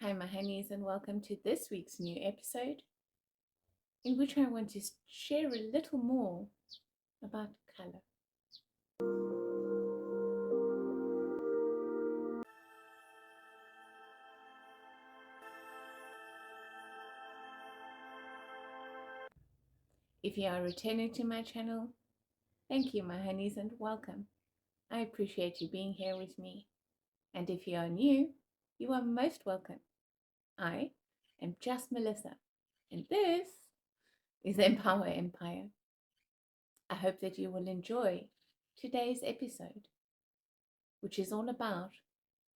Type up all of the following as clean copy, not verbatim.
Hi, my honeys, and welcome to this week's new episode, in which I want to share a little more about color. If you are returning to my channel, thank you, my honeys, and welcome. I appreciate you being here with me. And if you are new, you are most welcome. I am just Melissa, and this is Empower Empire. I hope that you will enjoy today's episode, which is all about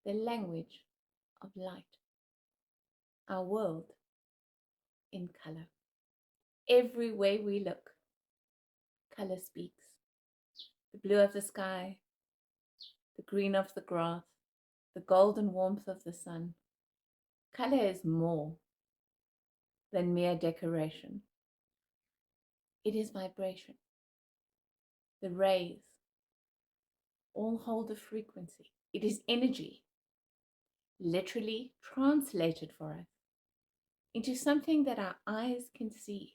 the language of light, our world in color. Every way we look, color speaks. The blue of the sky, the green of the grass, the golden warmth of the sun. Color is more than mere decoration. It is vibration. The rays all hold a frequency. It is energy, literally translated for us into something that our eyes can see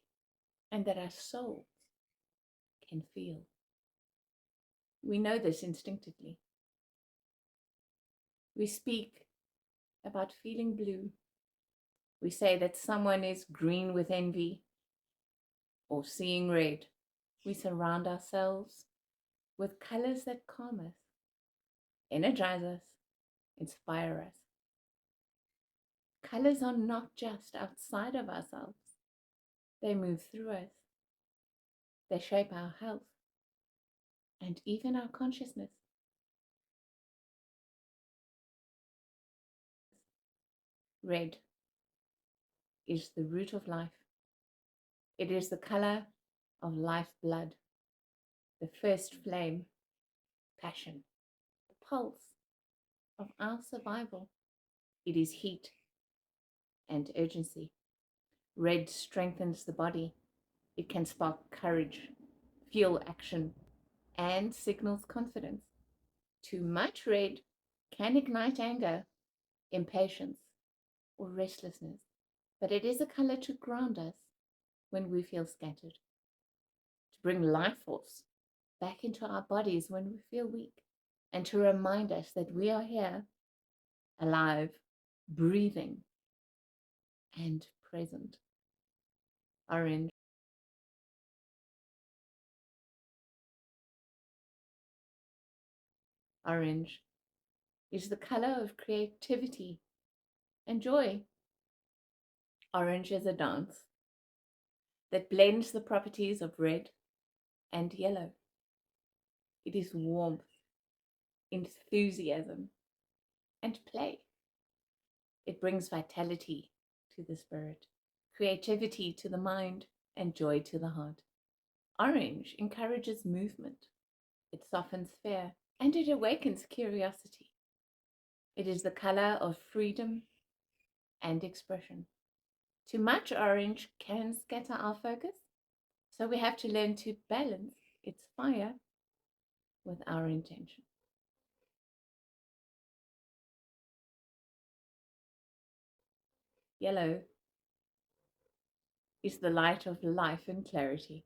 and that our souls can feel. We know this instinctively. We speak about feeling blue. We say that someone is green with envy or seeing red. We surround ourselves with colors that calm us, energize us, inspire us. Colors are not just outside of ourselves. They move through us. They shape our health and even our consciousness. Red is the root of life. It is the color of lifeblood, the first flame, passion, the pulse of our survival. It is heat and urgency. Red strengthens the body. It can spark courage, fuel action, and signals confidence. Too much red can ignite anger, impatience, or restlessness, but it is a color to ground us when we feel scattered, to bring life force back into our bodies when we feel weak, and to remind us that we are here, alive, breathing, and present. Orange. Orange is the color of creativity and joy. Orange is a dance that blends the properties of red and yellow. It is warmth, enthusiasm, and play. It brings vitality to the spirit, creativity to the mind, and joy to the heart. Orange encourages movement. It softens fear, and it awakens curiosity. It is the color of freedom and expression. Too much orange can scatter our focus, so we have to learn to balance its fire with our intention. Yellow is the light of life and clarity.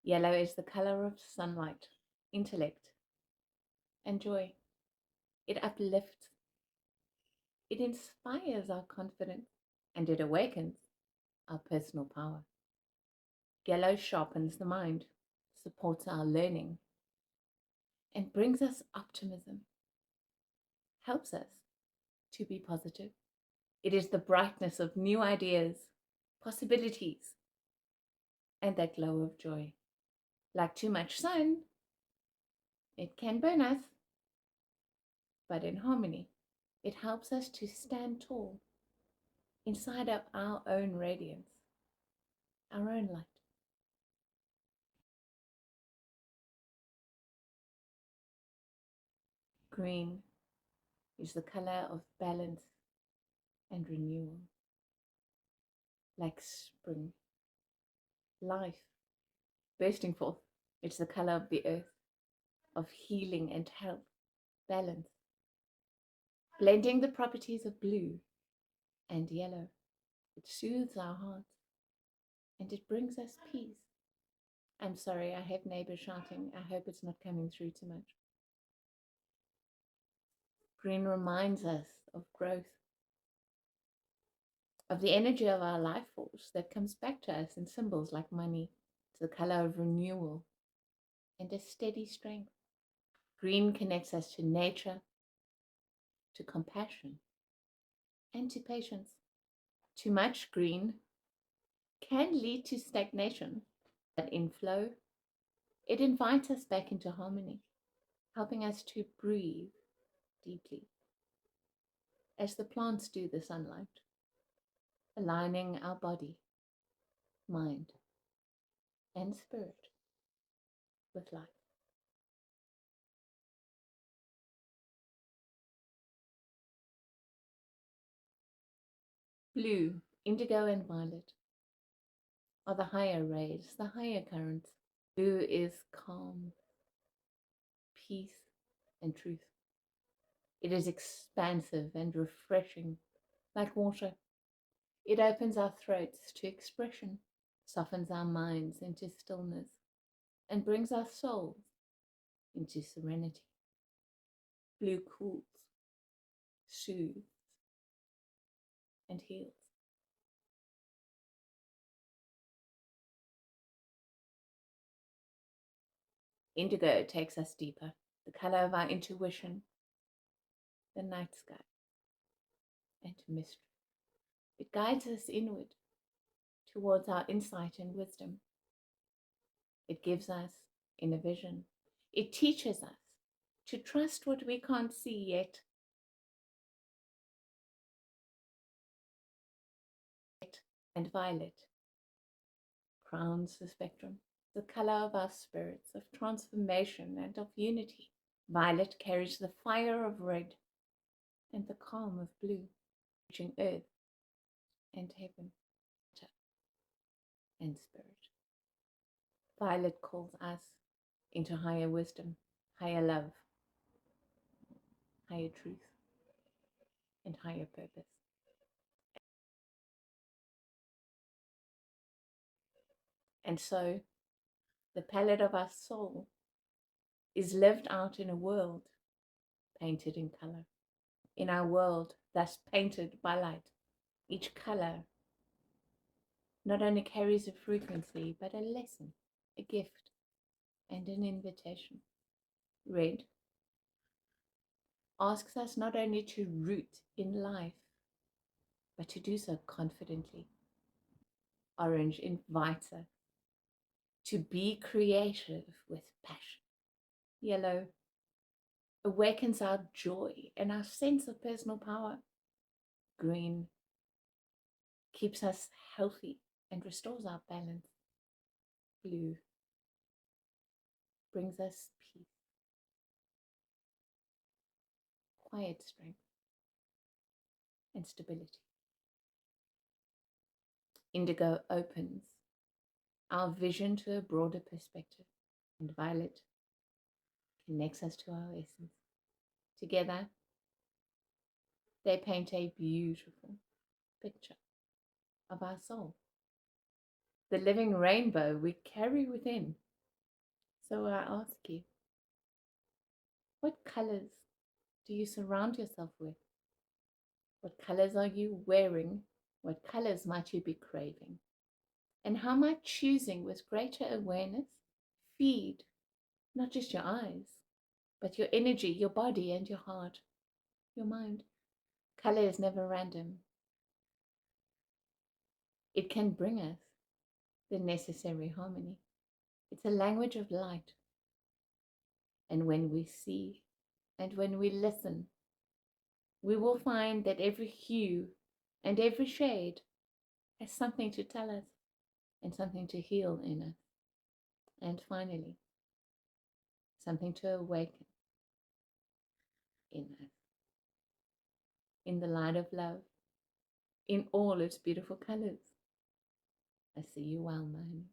Yellow is the color of sunlight, intellect, and joy. It uplifts, it inspires our confidence, and it awakens our personal power. Yellow sharpens the mind, supports our learning, and brings us optimism, helps us to be positive. It is the brightness of new ideas, possibilities, and that glow of joy. Like too much sun, it can burn us, but in harmony, it helps us to stand tall inside of our own radiance, our own light. Green is the color of balance and renewal. Like spring, life bursting forth. It's the color of the earth, of healing and health, balance. Blending the properties of blue and yellow. It soothes our hearts and it brings us peace. I'm sorry, I have neighbors shouting. I hope it's not coming through too much. Green reminds us of growth, of the energy of our life force that comes back to us in symbols like money. It's the color of renewal and a steady strength. Green connects us to nature, to compassion, and to patience. Too much green can lead to stagnation, but in flow, it invites us back into harmony, helping us to breathe deeply as the plants do the sunlight, aligning our body, mind, and spirit with life. Blue, indigo, and violet are the higher rays, the higher currents. Blue is calm, peace, and truth. It is expansive and refreshing, like water. It opens our throats to expression, softens our minds into stillness, and brings our souls into serenity. Blue cools, soothes, and heals. Indigo takes us deeper, the color of our intuition, the night sky, and mystery. It guides us inward towards our insight and wisdom. It gives us inner vision. It teaches us to trust what we can't see yet. And violet crowns the spectrum, the color of our spirits, of transformation and of unity. Violet carries the fire of red and the calm of blue, reaching earth and heaven, matter and spirit. Violet calls us into higher wisdom, higher love, higher truth, and higher purpose. And so, the palette of our soul is lived out in a world painted in color, in our world thus painted by light. Each color not only carries a frequency, but a lesson, a gift, and an invitation. Red asks us not only to root in life, but to do so confidently. Orange invites us to be creative with passion. Yellow awakens our joy and our sense of personal power. Green keeps us healthy and restores our balance. Blue brings us peace, quiet strength, and stability. Indigo opens our vision to a broader perspective, and violet connects us to our essence. Together, they paint a beautiful picture of our soul, the living rainbow we carry within. So I ask you, what colors do you surround yourself with? What colors are you wearing? What colors might you be craving? And how might choosing with greater awareness feed not just your eyes, but your energy, your body, and your heart, your mind? Color is never random. It can bring us the necessary harmony. It's a language of light. And when we see and when we listen, we will find that every hue and every shade has something to tell us and something to heal in us. And finally, something to awaken in us, in the light of love, in all its beautiful colors. I see you well, Mahani.